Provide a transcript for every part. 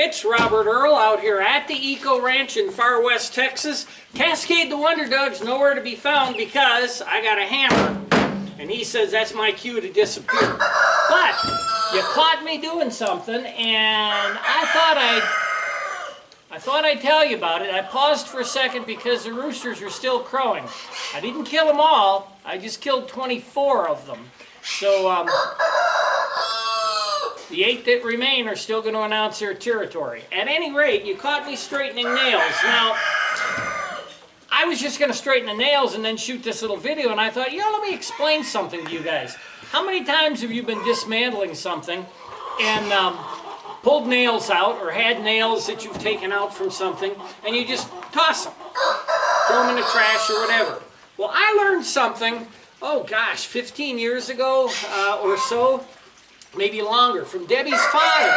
It's Robert Earl out here at the Eco Ranch in far west Texas. Cascade the Wonder Dog's nowhere to be found because I got a hammer. And he says that's my cue to disappear. But you caught me doing something and I thought I'd tell you about it. I paused for a second because the roosters are still crowing. I didn't kill them all. I just killed 24 of them. So the 8 that remain are still going to announce their territory. At any rate, you caught me straightening nails. Now, I was just going to straighten the nails and then shoot this little video, and I thought, let me explain something to you guys. How many times have you been dismantling something and pulled nails out or had nails that you've taken out from something and you just toss them, throw them in the trash or whatever? Well, I learned something, 15 years ago or so, maybe longer, from Debbie's father.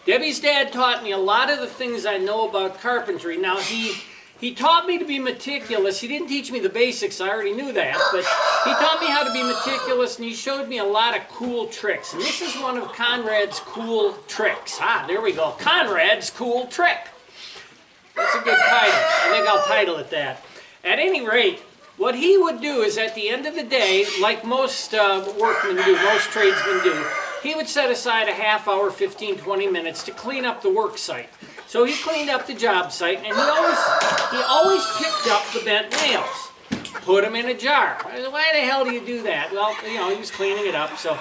Debbie's dad taught me a lot of the things I know about carpentry. Now, he taught me to be meticulous. He didn't teach me the basics, I already knew that, but he taught me how to be meticulous, and he showed me a lot of cool tricks. And this is one of Conrad's cool tricks. There we go. Conrad's cool trick. That's a good title. I think I'll title it that. At any rate, what he would do is at the end of the day, like most workmen do, most tradesmen do, he would set aside a half hour, 15, 20 minutes to clean up the work site. So he cleaned up the job site, and he always picked up the bent nails, put them in a jar. Why the hell do you do that? Well, he was cleaning it up. So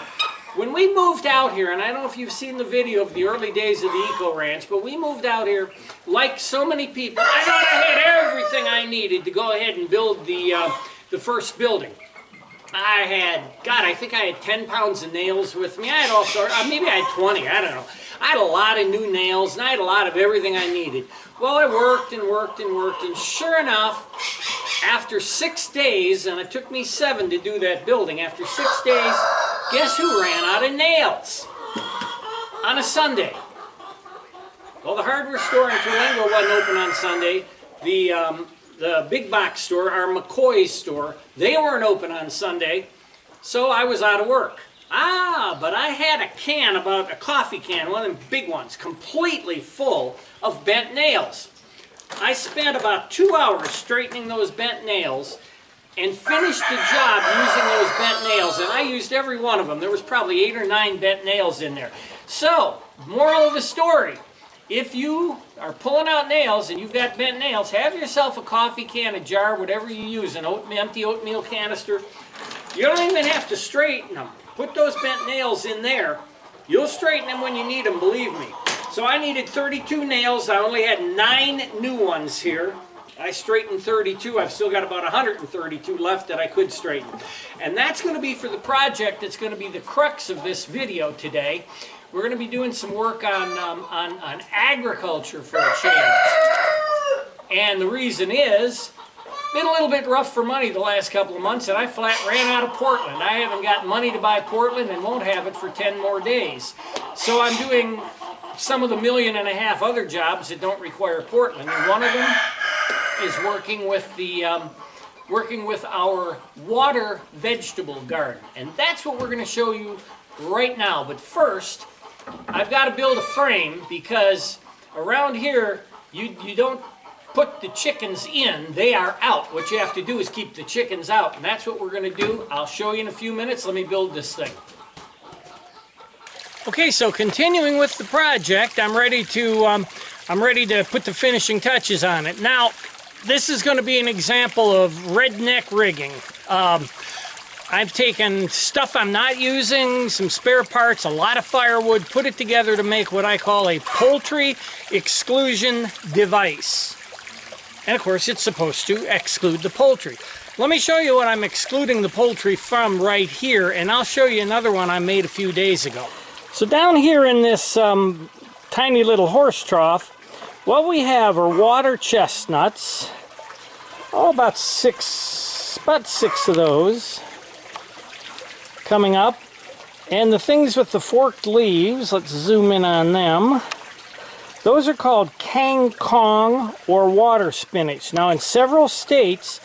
when we moved out here, and I don't know if you've seen the video of the early days of the Eco Ranch, but we moved out here like so many people. I thought I had everything I needed to go ahead and build the first building. I think I had 10 pounds of nails with me. I had all sorts, maybe I had 20, I don't know. I had a lot of new nails, and I had a lot of everything I needed. Well, I worked and worked and worked, and sure enough, after 6 days, and it took me 7 to do that building, after 6 days, guess who ran out of nails? On a Sunday. Well, the hardware store in Terlingo wasn't open on Sunday. The big box store, our McCoy's store, they weren't open on Sunday, so I was out of work. But I had a coffee can, one of them big ones, completely full of bent nails. I spent about 2 hours straightening those bent nails and finished the job using those bent nails, and I used every one of them. There was probably 8 or 9 bent nails in there. So, moral of the story, if you are pulling out nails and you've got bent nails, have yourself a coffee can, a jar, whatever you use, an empty oatmeal canister. You don't even have to straighten them. Put those bent nails in there. You'll straighten them when you need them, believe me. So I needed 32 nails. I only had 9 new ones here. I straightened 32. I've still got about 132 left that I could straighten. And that's going to be for the project that's going to be the crux of this video today. We're going to be doing some work on agriculture for a change. And the reason is, been a little bit rough for money the last couple of months, and I flat ran out of Portland. I haven't got money to buy Portland and won't have it for 10 more days. So I'm doing some of the $1.5 million other jobs that don't require Portland, and one of them is working with our water vegetable garden. And that's what we're going to show you right now. But first, I've got to build a frame because around here you don't put the chickens in, they are out. What you have to do is keep the chickens out, and that's what we're going to do. I'll show you in a few minutes. Let me build this thing. Okay, so continuing with the project, I'm ready to put the finishing touches on it. Now, this is going to be an example of redneck rigging. I've taken stuff I'm not using, some spare parts, a lot of firewood, put it together to make what I call a poultry exclusion device. And of course, it's supposed to exclude the poultry. Let me show you what I'm excluding the poultry from right here, and I'll show you another one I made a few days ago. So down here in this tiny little horse trough, what we have are water chestnuts. About six of those coming up. And the things with the forked leaves, let's zoom in on them. Those are called kangkong or water spinach. Now in several states,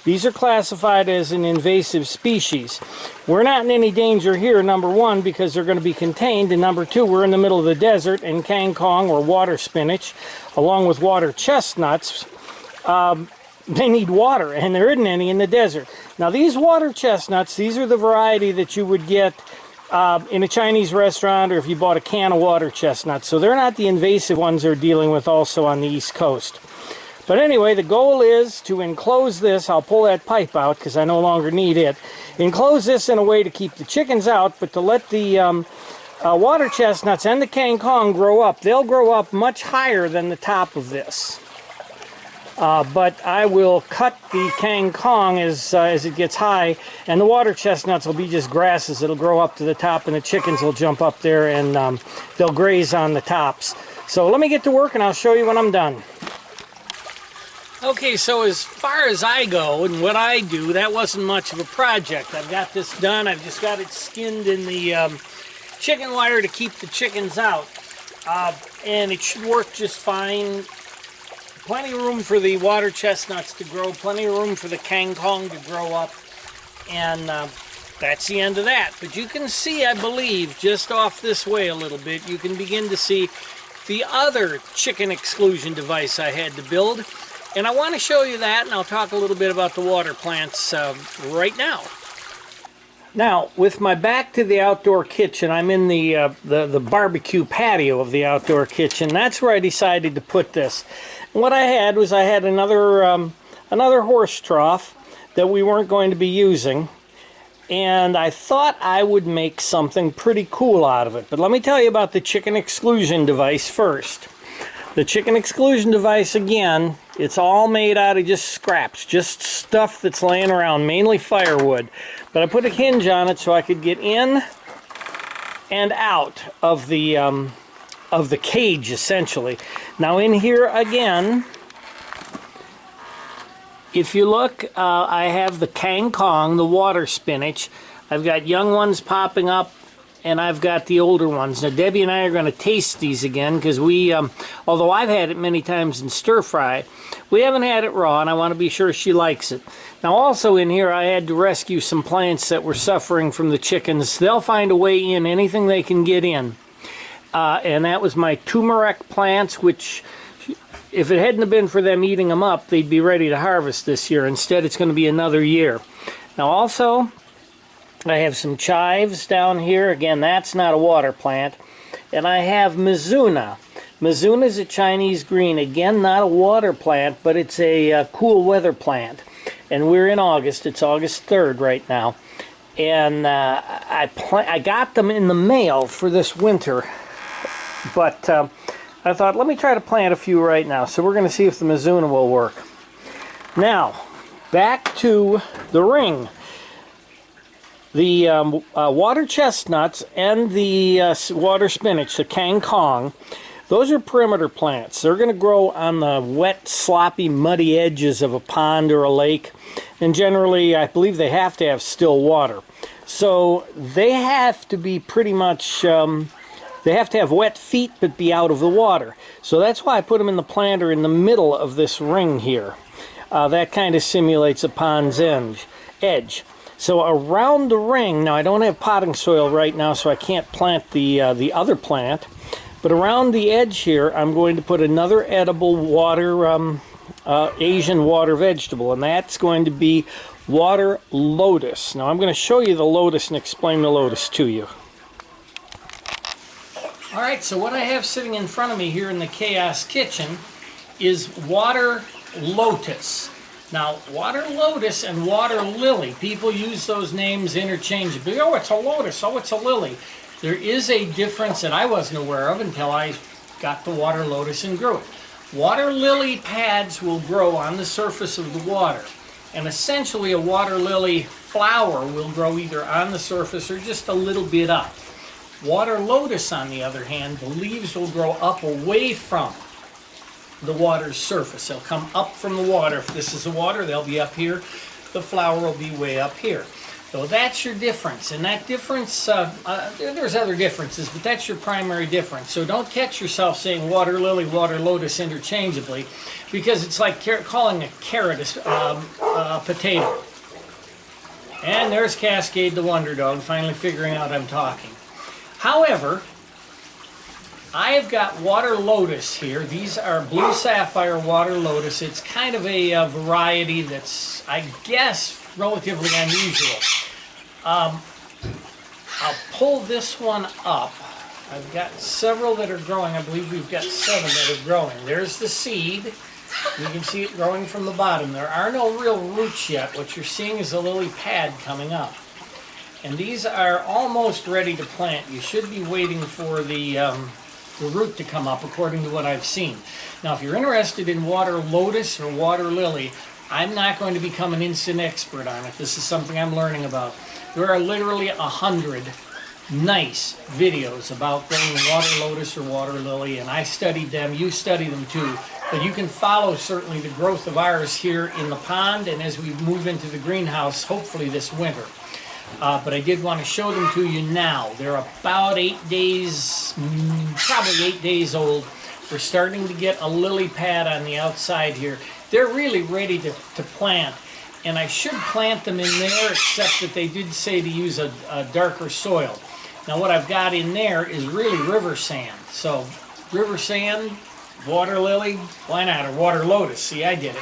These are classified as an invasive species. We're not in any danger here, number one, because they're going to be contained, and number two, we're in the middle of the desert, and kangkong, or water spinach, along with water chestnuts, they need water, and there isn't any in the desert. Now, these water chestnuts, these are the variety that you would get in a Chinese restaurant, or if you bought a can of water chestnuts. So they're not the invasive ones they're dealing with also on the East Coast. But anyway, the goal is to enclose this. I'll pull that pipe out because I no longer need it. Enclose this in a way to keep the chickens out, but to let the water chestnuts and the kangkong grow up. They'll grow up much higher than the top of this. But I will cut the kangkong as it gets high, and the water chestnuts will be just grasses. It'll grow up to the top, and the chickens will jump up there, and they'll graze on the tops. So let me get to work, and I'll show you when I'm done. Okay, so as far as I go and what I do, that wasn't much of a project. I've got this done. I've just got it skinned in the chicken wire to keep the chickens out. And it should work just fine. Plenty of room for the water chestnuts to grow, plenty of room for the kangkong to grow up, and that's the end of that. But you can see, I believe, just off this way a little bit, you can begin to see the other chicken exclusion device I had to build. And I want to show you that, and I'll talk a little bit about the water plants right now. Now, with my back to the outdoor kitchen, I'm in the barbecue patio of the outdoor kitchen. That's where I decided to put this. And what I had was another horse trough that we weren't going to be using, and I thought I would make something pretty cool out of it. But let me tell you about the chicken exclusion device first. The chicken exclusion device, again, it's all made out of just scraps, just stuff that's laying around, mainly firewood. But I put a hinge on it so I could get in and out of the cage, essentially. Now in here again, if you look, I have the kangkong, the water spinach. I've got young ones popping up, and I've got the older ones. Now Debbie and I are going to taste these again because we, although I've had it many times in stir fry, we haven't had it raw, and I want to be sure she likes it. Now also in here I had to rescue some plants that were suffering from the chickens. They'll find a way in, anything they can get in. And that was my turmeric plants, which if it hadn't been for them eating them up, they'd be ready to harvest this year. Instead, it's going to be another year. Now also, I have some chives down here. Again, that's not a water plant. And I have mizuna. Mizuna is a Chinese green. Again, not a water plant, but it's a cool weather plant. And we're in August. It's August 3rd right now. And I got them in the mail for this winter. But I thought, let me try to plant a few right now. So we're going to see if the mizuna will work. Now, back to the ring. The water chestnuts and the water spinach, the kangkong, those are perimeter plants. They're going to grow on the wet, sloppy, muddy edges of a pond or a lake. And generally, I believe they have to have still water. So they have to be pretty much, they have to have wet feet but be out of the water. So that's why I put them in the planter in the middle of this ring here. That kind of simulates a pond's edge. So around the ring, now I don't have potting soil right now, so I can't plant the other plant. But around the edge here, I'm going to put another edible water, Asian water vegetable, and that's going to be water lotus. Now I'm going to show you the lotus and explain the lotus to you. All right, so what I have sitting in front of me here in the Chaos Kitchen is water lotus. Now, water lotus and water lily, people use those names interchangeably. Oh, it's a lotus. Oh, it's a lily. There is a difference that I wasn't aware of until I got the water lotus and grew it. Water lily pads will grow on the surface of the water. And essentially, a water lily flower will grow either on the surface or just a little bit up. Water lotus, on the other hand, the leaves will grow up away from the water's surface. They'll come up from the water. If this is the water, they'll be up here. The flower will be way up here. So that's your difference, and that difference, there's other differences, but that's your primary difference. So don't catch yourself saying water lily, water lotus interchangeably, because it's like calling a carrot a potato. And there's Cascade the Wonder Dog, finally figuring out I'm talking. However, I have got water lotus here. These are blue sapphire water lotus. It's kind of a variety that's, I guess, relatively unusual. I'll pull this one up. I've got several that are growing. I believe we've got 7 that are growing. There's the seed. You can see it growing from the bottom. There are no real roots yet. What you're seeing is a lily pad coming up. And these are almost ready to plant. You should be waiting for the root to come up, according to what I've seen. Now, if you're interested in water lotus or water lily, I'm not going to become an instant expert on it. This is something I'm learning about. There are literally 100 nice videos about growing water lotus or water lily, and I studied them. You study them too. But you can follow certainly the growth of ours here in the pond, and as we move into the greenhouse, hopefully this winter. But I did want to show them to you now. They're about 8 days, probably 8 days old. We're starting to get a lily pad on the outside here. They're really ready to plant. And I should plant them in there, except that they did say to use a darker soil. Now what I've got in there is really river sand. So river sand, water lily, why not? Or water lotus. See, I did it.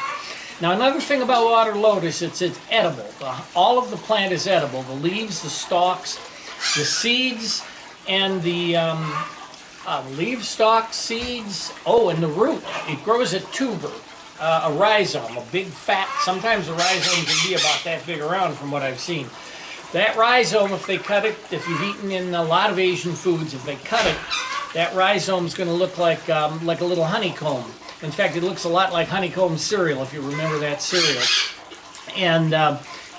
Now another thing about water lotus, it's edible. All of the plant is edible. The leaves, the stalks, the seeds, and the leaf stalk seeds. Oh, and the root. It grows a tuber, a rhizome, a big fat. Sometimes a rhizome can be about that big around from what I've seen. That rhizome, if they cut it, if you've eaten in a lot of Asian foods, if they cut it, that rhizome is going to look like a little honeycomb. In fact, it looks a lot like honeycomb cereal, if you remember that cereal. And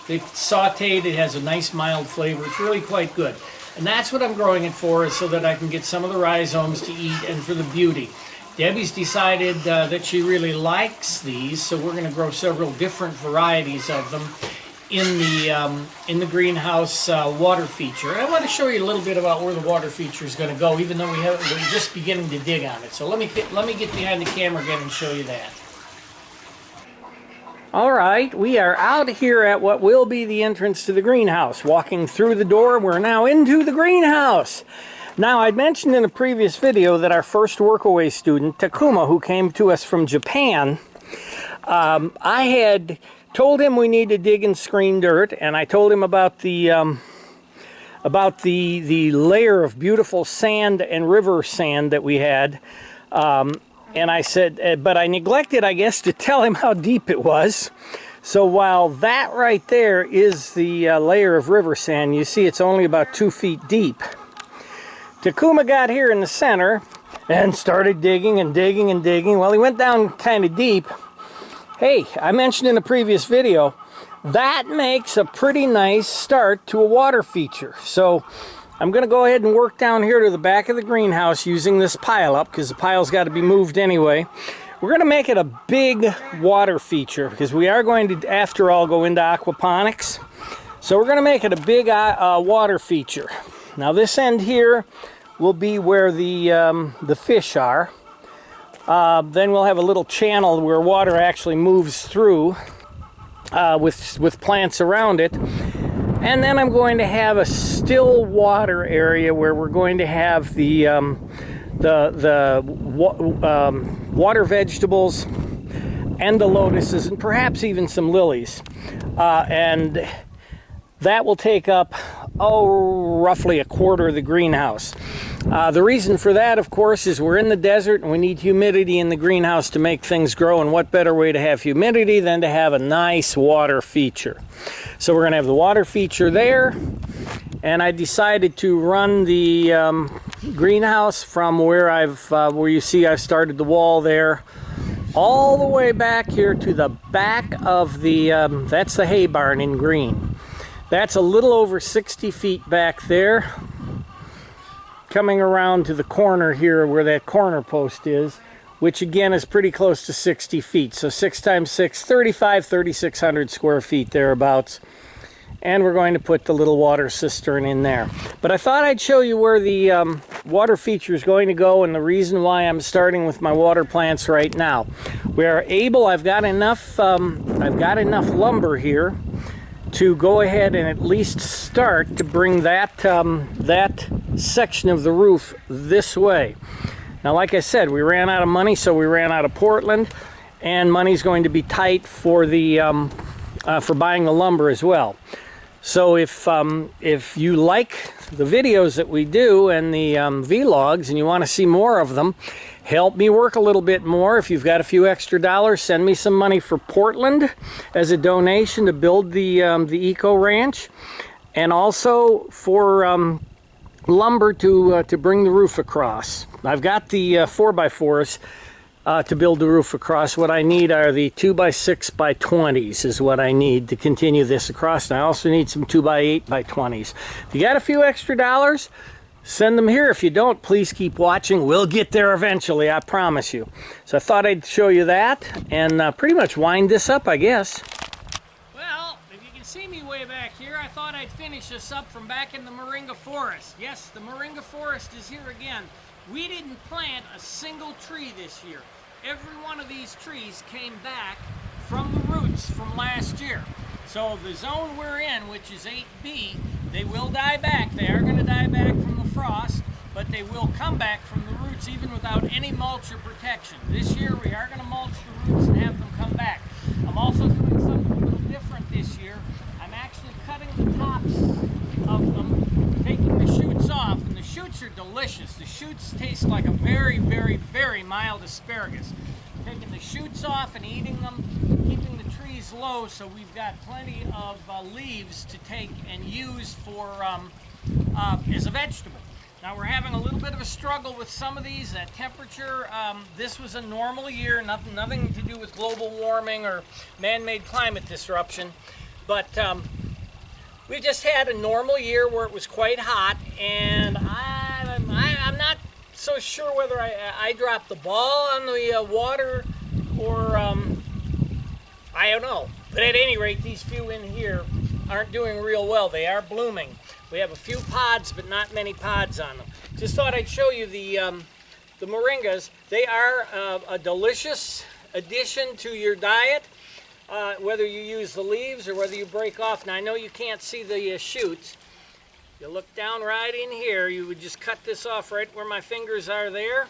it's sauteed. It has a nice mild flavor. It's really quite good. And that's what I'm growing it for, is so that I can get some of the rhizomes to eat and for the beauty. Debbie's decided that she really likes these, so we're going to grow several different varieties of them in the greenhouse water feature. And I want to show you a little bit about where the water feature is going to go, even though we're just beginning to dig on it. So let me get behind the camera again and show you that. All right, we are out here at what will be the entrance to the greenhouse. Walking through the door, we're now into the greenhouse. Now, I'd mentioned in a previous video that our first workaway student, Takuma, who came to us from Japan, I had told him we need to dig and screen dirt, and I told him about the layer of beautiful sand and river sand that we had. And I said, but I neglected, I guess, to tell him how deep it was. So while that right there is the layer of river sand, you see it's only about 2 feet deep. Takuma got here in the center and started digging and digging and digging. Well, he went down kind of deep. Hey, I mentioned in a previous video, that makes a pretty nice start to a water feature. So I'm going to go ahead and work down here to the back of the greenhouse using this pile up, because the pile's got to be moved anyway. We're going to make it a big water feature, because we are going to, after all, go into aquaponics. So we're going to make it a big water feature. Now this end here will be where the fish are. Then we'll have a little channel where water actually moves through with plants around it. And then I'm going to have a still water area where we're going to have the water vegetables and the lotuses and perhaps even some lilies. And that will take up, roughly a quarter of the greenhouse. The reason for that, of course, is we're in the desert and we need humidity in the greenhouse to make things grow, and what better way to have humidity than to have a nice water feature. So we're going to have the water feature there, and I decided to run the greenhouse from where where you see I've started the wall there, all the way back here to the back of the, that's the hay barn in green. That's a little over 60 feet back there, coming around to the corner here where that corner post is, which again is pretty close to 60 feet. So 6 times 6, 3,600 square feet thereabouts. and we're going to put the little water cistern in there. But I thought I'd show you where the water feature is going to go and the reason why I'm starting with my water plants right now. We are able, I've got enough lumber here to go ahead and at least start to bring that that section of the roof this way. Now, like I said, we ran out of money, so we ran out of Portland, and money's going to be tight for the for buying the lumber as well. So if you like the videos that we do and the vlogs and you want to see more of them, help me work a little bit more. If you've got a few extra dollars, send me some money for Portland as a donation to build the Eco Ranch, and also for lumber to bring the roof across. I've got the 4x4s to build the roof across. What I need are the 2x6x20s is what I need to continue this across. And I also need some 2x8x20s. If you got a few extra dollars, send them here. If you don't, please keep watching. We'll get there eventually, I promise you. So I thought I'd show you that and pretty much wind this up, I guess. Well, if you can see me way back here, I thought I'd finish this up from back in the Moringa Forest. Yes, the Moringa Forest is here again. We didn't plant a single tree this year. Every one of these trees came back from the roots from last year. So the zone we're in, which is 8B, they will die back. They are going to die back from the frost, but they will come back from the roots even without any mulch or protection. This year we are going to mulch the roots and have them come back. I'm also doing something a little different this year. I'm actually cutting the tops of them, taking the shoots off, and the shoots are delicious. The shoots taste like a very, very, very mild asparagus. Taking the shoots off and eating them, keeping the trees low so we've got plenty of leaves to take and use for as a vegetable. Now we're having a little bit of a struggle with some of these. That temperature, this was a normal year, nothing to do with global warming or man-made climate disruption, but we just had a normal year where it was quite hot, and I'm not so sure whether I dropped the ball on the water or I don't know. But at any rate, these few in here aren't doing real well. They are blooming. We have a few pods, but not many pods on them. Just thought I'd show you the moringas. They are a delicious addition to your diet. Whether you use the leaves or whether you break off. Now I know you can't see the shoots. You look down right in here, you would just cut this off right where my fingers are there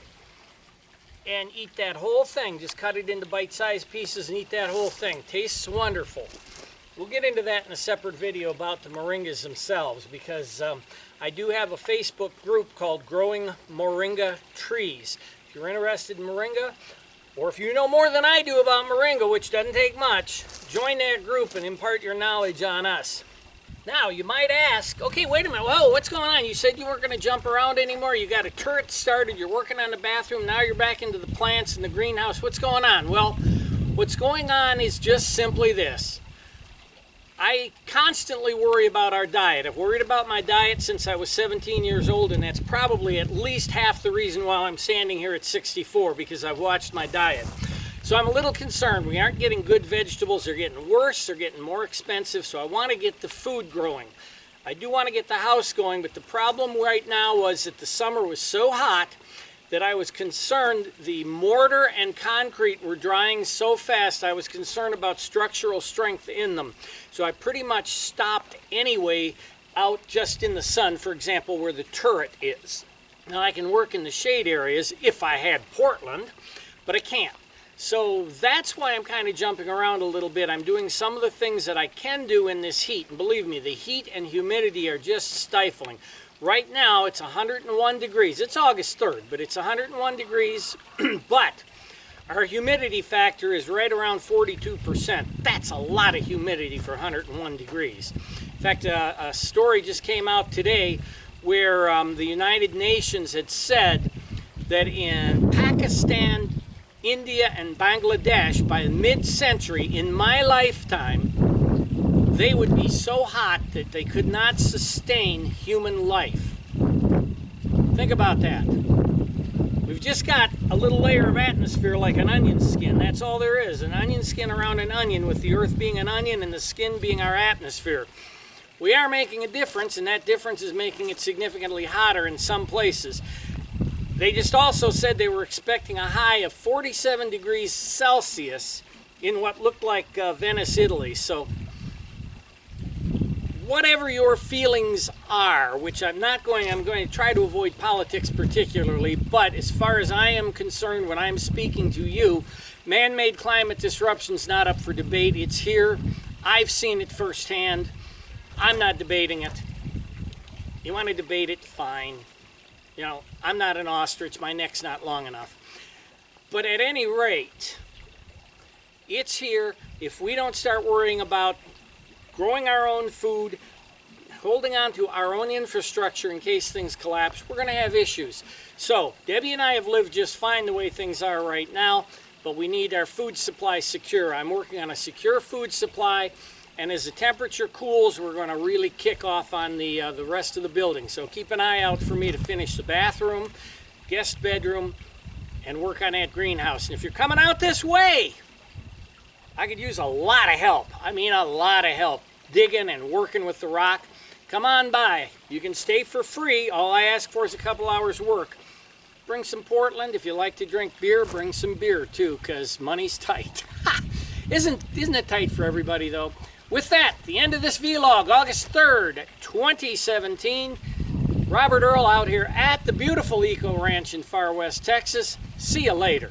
and eat that whole thing. Just cut it into bite-sized pieces and eat that whole thing. Tastes wonderful. We'll get into that in a separate video about the moringas themselves, because I do have a Facebook group called Growing Moringa Trees. If you're interested in moringa, or if you know more than I do about moringa, which doesn't take much, join that group and impart your knowledge on us. Now, you might ask, okay, wait a minute, whoa, what's going on? You said you weren't going to jump around anymore. You got a turret started, you're working on the bathroom, now you're back into the plants in the greenhouse. What's going on? Well, what's going on is just simply this. I constantly worry about our diet. I've worried about my diet since I was 17 years old, and that's probably at least half the reason why I'm standing here at 64, because I've watched my diet. So I'm a little concerned. We aren't getting good vegetables. They're getting worse. They're getting more expensive. So I want to get the food growing. I do want to get the house going, but the problem right now was that the summer was so hot that I was concerned the mortar and concrete were drying so fast. I was concerned about structural strength in them. So I pretty much stopped anyway out just in the sun, for example, where the turret is. Now I can work in the shade areas if I had Portland, but I can't. So that's why I'm kind of jumping around a little bit. I'm doing some of the things that I can do in this heat. And believe me, the heat and humidity are just stifling. Right now, it's 101 degrees. It's August 3rd, but it's 101 degrees. But our humidity factor is right around 42%. That's a lot of humidity for 101 degrees. In fact, a story just came out today where the United Nations had said that in Pakistan, India, and Bangladesh, by mid-century, in my lifetime, they would be so hot that they could not sustain human life. Think about that. We've just got a little layer of atmosphere like an onion skin. That's all there is. An onion skin around an onion, with the earth being an onion and the skin being our atmosphere. we are making a difference, and that difference is making it significantly hotter in some places. They just also said they were expecting a high of 47 degrees Celsius in what looked like Venice, Italy. So whatever your feelings are, which I'm going to try to avoid politics particularly, but as far as I am concerned, when I'm speaking to you, man-made climate disruption is not up for debate. It's here. I've seen it firsthand. I'm not debating it. You want to debate it, fine. You know, I'm not an ostrich. My neck's not long enough. But at any rate, it's here. If we don't start worrying about growing our own food, holding on to our own infrastructure in case things collapse, we're going to have issues. So, Debbie and I have lived just fine the way things are right now, but we need our food supply secure. I'm working on a secure food supply, and as the temperature cools, we're going to really kick off on the rest of the building. So keep an eye out for me to finish the bathroom, guest bedroom, and work on that greenhouse. And if you're coming out this way, I could use a lot of help. I mean a lot of help digging and working with the rock. Come on by. You can stay for free. All I ask for is a couple hours work. Bring some Portland. If you like to drink beer, bring some beer too, because money's tight. Isn't it tight for everybody though? With that, the end of this vlog, August 3rd, 2017. Robert Earl out here at the beautiful Eco Ranch in Far West Texas. See you later.